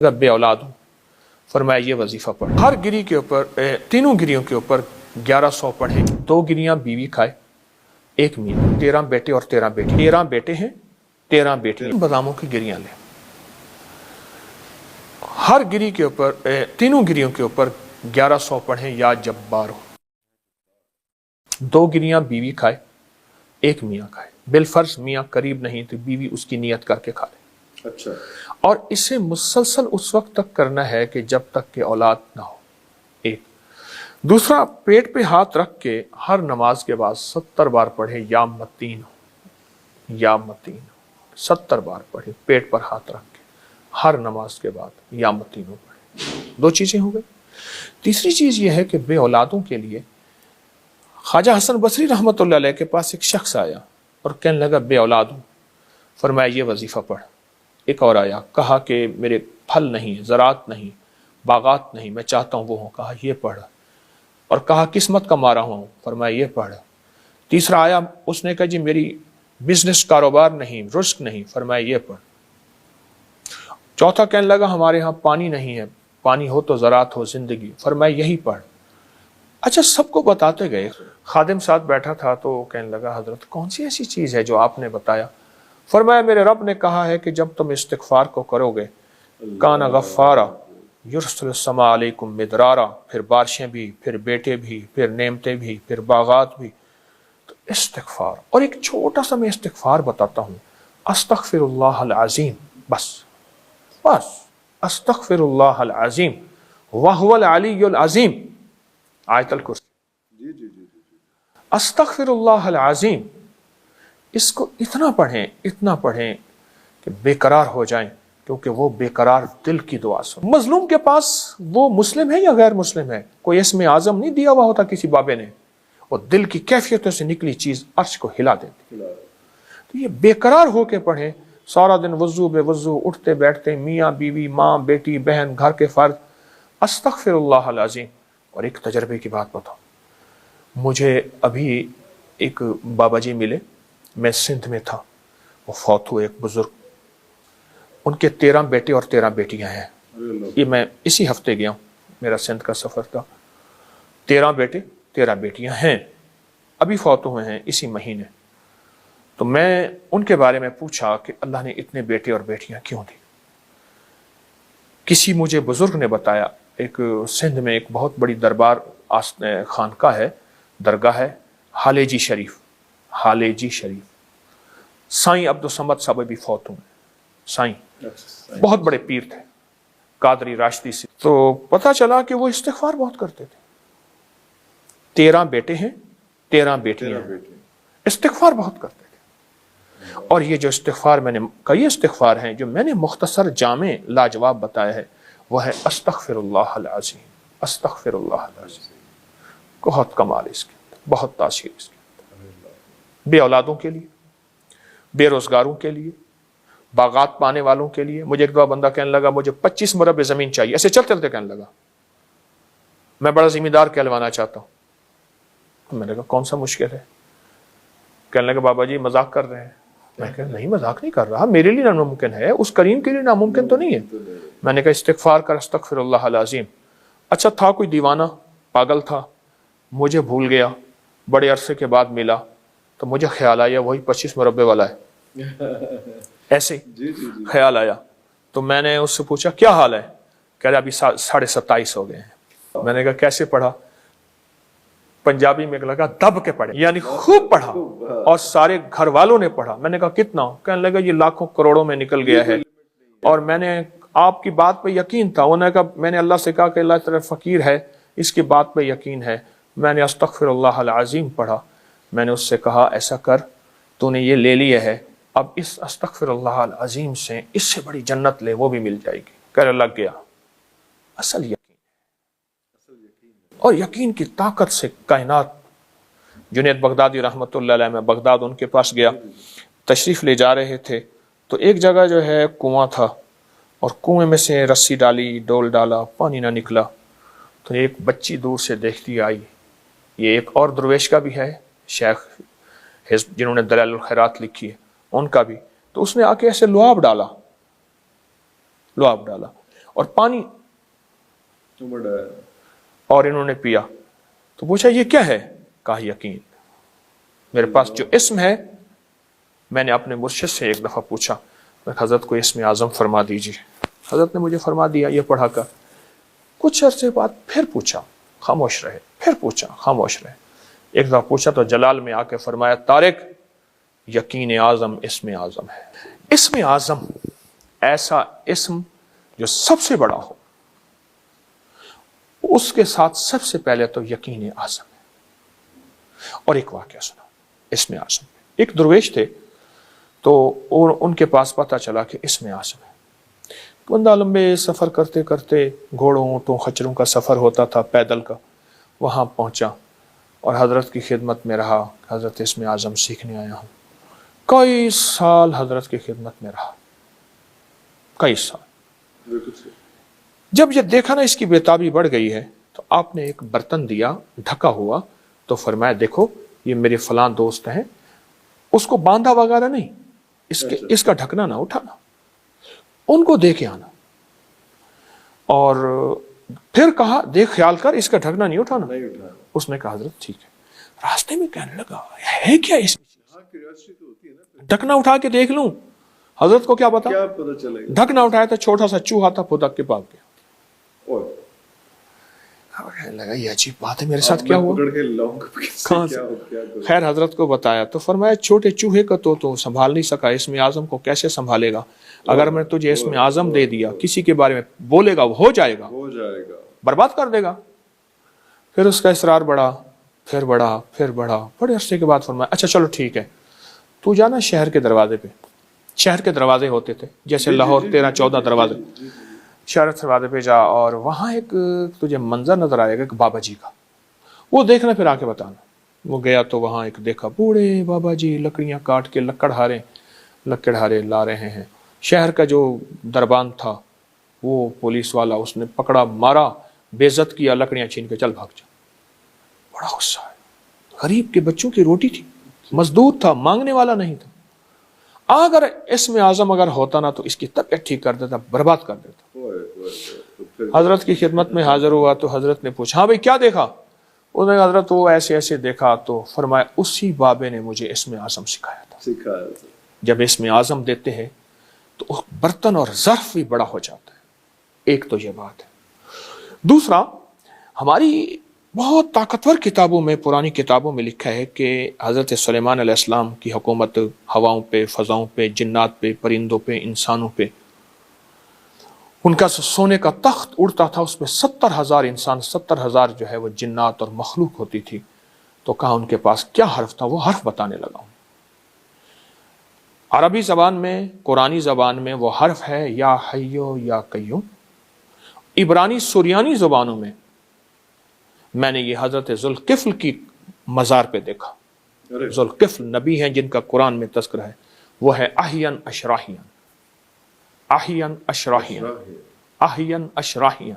बे औलाद हूँ। फरमाया ये वजीफा पढ़, हर गिरी के ऊपर तीनों गिरियों के ऊपर 1100 पढ़े। 2 गिरियां बीवी खाए, 1 मियाँ, 13 बेटे और 13 बेटी। 13 बेटे हैं, 13 बेटी। बादामों की गिरियां ले, हर गिरी के ऊपर तीनों गिरियों के ऊपर 1100 पढ़े या जब्बार हो। 2 गिरियां बीवी खाए, 1 मियाँ खाए। बिलफर्ज मियाँ करीब नहीं तो बीवी उसकी नियत करके खा ले। अच्छा। और इसे मुसलसल उस वक्त तक करना है कि जब तक कि औलाद ना हो। एक दूसरा, पेट पे हाथ रख के हर नमाज के बाद 70 बार पढ़े या मतीन हो, या मतीन हो। 70 बार पढ़े पेट पर हाथ रख के हर नमाज के बाद या मतीन हो पढ़े। 2 चीजें हो गई। तीसरी चीज यह है कि बे औलादों के लिए ख्वाजा हसन बसरी रहमतुल्लाह अलैह के पास एक शख्स आया और कहने लगा बे औलाद हूं। फरमाया ये वजीफा पढ़। एक और आया, कहा कि मेरे फल नहीं, ज़रात नहीं, बागात नहीं, मैं चाहता हूँ वो हूँ। कहा ये पढ़। और कहा किस्मत का मारा हूँ। फरमाया ये पढ़। तीसरा आया, उसने कहा जी मेरी बिजनेस कारोबार नहीं, रुज़्क़ नहीं। फरमाया ये पढ़। चौथा कहने लगा हमारे यहाँ पानी नहीं है, पानी हो तो ज़रात हो ज़िंदगी। फरमाया यही पढ़। अच्छा, सबको बताते गए। खादिम साथ बैठा था तो कहने लगा हजरत कौन सी ऐसी चीज़ है जो आपने बताया? फरमाया मेरे रब ने कहा है कि जब तुम इस्तिग़फ़ार को करोगे, काना गफ़ारा युरसिलुस समा अलैकुम मिदरारा, फिर बारिशें भी, फिर बेटे भी, फिर नेमतें भी, फिर बागात भी। तो इस्तिग़फ़ार, और एक छोटा सा मैं इस्तिग़फ़ार बताता हूँ, अस्तग़फ़िरुल्लाहल अज़ीम। बस अस्तग़फ़िरुल्लाहल अज़ीम व हुवल अलियुल अज़ीम, आयतुल कुर्सी। अस्तग़फ़िरुल्लाहल अज़ीम, इसको इतना पढ़ें कि बेकरार हो जाएं, क्योंकि वो बेकरार दिल की दुआ सुन। मजलूम के पास वो मुस्लिम है या गैर मुस्लिम है, कोई इसमें आज़म नहीं दिया हुआ होता किसी बाबे ने, और दिल की कैफियतों से निकली चीज अर्श को हिला देती। तो ये बेकरार होके पढ़ें, सारा दिन वज़ू बेवज़ू, उठते बैठते, मियाँ बीवी, माँ बेटी बहन, घर के फर्द, अस्तग़फ़िरुल्लाहल अज़ीम। और एक तजर्बे की बात बताऊं, मुझे अभी एक बाबा जी मिले, मैं सिंध में था, वो फौत हुए, एक बुजुर्ग, उनके 13 बेटे और 13 बेटियां हैं। ये मैं इसी हफ्ते गया हूँ, मेरा सिंध का सफर था। 13 बेटे 13 बेटियां हैं, अभी फौत हुए हैं इसी महीने। तो मैं उनके बारे में पूछा कि अल्लाह ने इतने बेटे और बेटियां क्यों दी। किसी मुझे बुजुर्ग ने बताया, एक सिंध में एक बहुत बड़ी दरबार खानका है, दरगाह है, हालेजी शरीफ, हालेजी शरीफ। साईं अब्दुल समद साहब भी फौत हुए। साईं बहुत बड़े पीर थे, कादरी राशदी से। तो पता चला कि वो इस्तिग़फ़ार बहुत करते थे। 13 बेटे हैं, 13 बेटियां हैं, इस्तिग़फ़ार बहुत करते थे। और ये जो इस्तिग़फ़ार मैंने, कई इस्तिग़फ़ार हैं जो मैंने मुख्तसर जामे लाजवाब बताया है, वह है अस्तग़फ़िरुल्लाहल अज़ीम, अस्तग़फ़िरुल्लाहल अज़ीम। बहुत कमाल इसके अंदर, बहुत तासीर इसके अंदर। बे औलादों के लिए, बेरोजगारों के लिए, बागात पाने वालों के लिए। मुझे एक दो बंदा कहने लगा मुझे 25 मुरब्बे जमीन चाहिए, ऐसे चलते चलते कहने लगा मैं बड़ा जिम्मेदार कहलवाना चाहता हूं। मैंने कहा कौन सा मुश्किल है? कहने लगा बाबा जी मजाक कर रहे हैं। मैं कहा नहीं, मजाक नहीं कर रहा, मेरे लिए नामुमकिन है, उस करीम के लिए नामुमकिन तो नहीं है। मैंने कहा इस्तिग़फ़ार कर, अस्तग़फ़िरुल्लाहल अज़ीम। अच्छा, था कोई दीवाना, पागल था, मुझे भूल गया, बड़े अरसे के बाद मिला तो मुझे ख्याल आया वही 25 मुरब्बे वाला है। ऐसे ख्याल आया तो मैंने उससे पूछा क्या हाल है? कह रहा अभी 27.5 हो गए हैं। मैंने कहा कैसे पढ़ा? पंजाबी में लगा दब के पढ़े, यानी खूब पढ़ा, और सारे घर वालों ने पढ़ा। मैंने कहा कितना? कहने लगा ये लाखों करोड़ों में निकल गया है। और मैंने आपकी बात पे यकीन था। उन्होंने कहा, मैंने अल्लाह से कहा कि अल्लाह तेरा फकीर है, इसकी बात पे यकीन है। मैंने अस्तग़फ़िरुल्लाहल अज़ीम पढ़ा। मैंने उससे कहा ऐसा कर, तूने ये ले लिया है, अब इस अस्तग़फ़िरुल्लाहल अज़ीम से इससे बड़ी जन्नत ले, वो भी मिल जाएगी। कर लग गया। असल यकीन, और यकीन की ताकत से कायनात। जुनैद बगदादी रहमतुल्लाह अलैह, में बगदाद उनके पास गया, तशरीफ़ ले जा रहे थे तो एक जगह जो है कुआं था, और कुएं में से रस्सी डाली, डोल डाला, पानी ना निकला। तो एक बच्ची दूर से देखती आई, ये एक और दरवेश का भी है, शेख जिन्होंने दलाइल खैरात लिखी है, उनका भी। तो उसने आके ऐसे लुआब डाला, اور پانی اور انہوں نے پیا. تو پوچھا یہ کیا ہے؟ کہا یقین. میرے پاس جو اسم ہے، میں نے اپنے مرشد سے ایک دفعہ پوچھا، حضرت کو اسم اعظم فرما دیجیے. حضرت نے مجھے فرما دیا یہ پڑھا کر. کچھ عرصے بعد پھر پوچھا، خاموش رہے. پھر پوچھا، خاموش رہے. ایک دفعہ پوچھا تو جلال میں آ کے فرمایا طارق یقین اعظم اسم اعظم ہے. اسم اعظم ایسا اسم جو سب سے بڑا ہو، اس کے ساتھ سب سے پہلے تو یقین اعظم ہے. اور ایک واقعہ سنا اسم اعظم. ایک درویش تھے تو ان کے پاس پتہ چلا کہ اسم اعظم ہے. بندہ لمبے سفر کرتے کرتے، گھوڑوں اونٹوں خچروں کا سفر ہوتا تھا، پیدل کا، وہاں پہنچا اور حضرت کی خدمت میں رہا. حضرت اسم اعظم سیکھنے آیا ہوں. کئی سال حضرت کی خدمت میں رہا، کئی سال. جب یہ دیکھا نا اس کی بےتابی بڑھ گئی ہے، تو آپ نے ایک برتن دیا ڈھکا ہوا، تو فرمایا دیکھو یہ میرے فلاں دوست ہیں، اس کو باندھا وغیرہ نہیں، اس کا ڈھکنا نہ اٹھانا، ان کو دے کے آنا. اور پھر کہا دیکھ خیال کر اس کا ڈھکنا نہیں اٹھانا. اس نے کہا حضرت ٹھیک ہے. راستے میں کہنے لگا ہے کیا اس ڈھکنا اٹھا کے دیکھ لوں. حضرت کو کیا پتا ڈھکنا اٹھایا تھا، چھوٹا سا چوہا تھا، پھدک کے بھاگ گیا. لگا یہ عجیب بات ہے، میرے ساتھ کیا ہوا؟ خیر حضرت کو بتایا تو فرمایا چھوٹے چوہے کا تو سنبھال نہیں سکا، اسم اعظم کو کیسے سنبھالے گا؟ اگر میں تجھے اسم اعظم دے دیا، کسی کے بارے میں بولے گا، وہ ہو جائے گا، برباد کر دے گا. پھر اس کا اصرار بڑھا، پھر بڑھا، پھر بڑھا. بڑے عرصے کے بعد فرمایا اچھا چلو ٹھیک ہے، تو جانا شہر کے دروازے پہ. شہر کے دروازے ہوتے تھے جیسے لاہور 13-14 دروازے. شہر کے دروازے پہ جا اور وہاں ایک تجھے منظر نظر آئے گا ایک بابا جی کا، وہ دیکھنا پھر آ کے بتانا. وہ گیا تو وہاں ایک دیکھا بوڑھے بابا جی لکڑیاں کاٹ کے لکڑہارے لا رہے ہیں. شہر کا جو دربان تھا وہ پولیس والا، اس نے پکڑا، مارا، بے عزت کیا، لکڑیاں چھین کے چل بھاگ جا. بڑا غصہ ہے، غریب کے بچوں کی روٹی تھی، مزدور تھا، مانگنے والا نہیں تھا. اگر اسم اعظم اگر ہوتا نا تو اس کی طبیعت ٹھیک کر دیتا، برباد کر دیتا. حضرت کی خدمت میں حاضر ہوا تو حضرت نے پوچھا ہاں بھائی کیا دیکھا؟ انہوں نے حضرت وہ ایسے ایسے دیکھا. تو فرمایا اسی بابے نے مجھے اسم اعظم سکھایا تھا. جب اسم اعظم دیتے ہیں تو برتن اور ظرف بھی بڑا ہو جاتا ہے. ایک تو یہ بات ہے. دوسرا، ہماری بہت طاقتور کتابوں میں، پرانی کتابوں میں لکھا ہے کہ حضرت سلیمان علیہ السلام کی حکومت ہواؤں پہ، فضاؤں پہ، جنات پہ، پرندوں پہ، انسانوں پہ. ان کا سونے کا تخت اڑتا تھا، اس میں 70,000 انسان، 70,000 جو ہے وہ جنات اور مخلوق ہوتی تھی. تو کہا ان کے پاس کیا حرف تھا؟ وہ حرف بتانے لگا ہوں. عربی زبان میں، قرآنی زبان میں وہ حرف ہے یا حیو یا قیوم. عبرانی سریانی زبانوں میں نے یہ حضرت ذوالکفل کی مزار پہ دیکھا. ذوالکفل نبی ہیں جن کا قرآن میں تذکرہ ہے. وہ ہے احین اشراحین، احین اشراحین، احین اشراحین.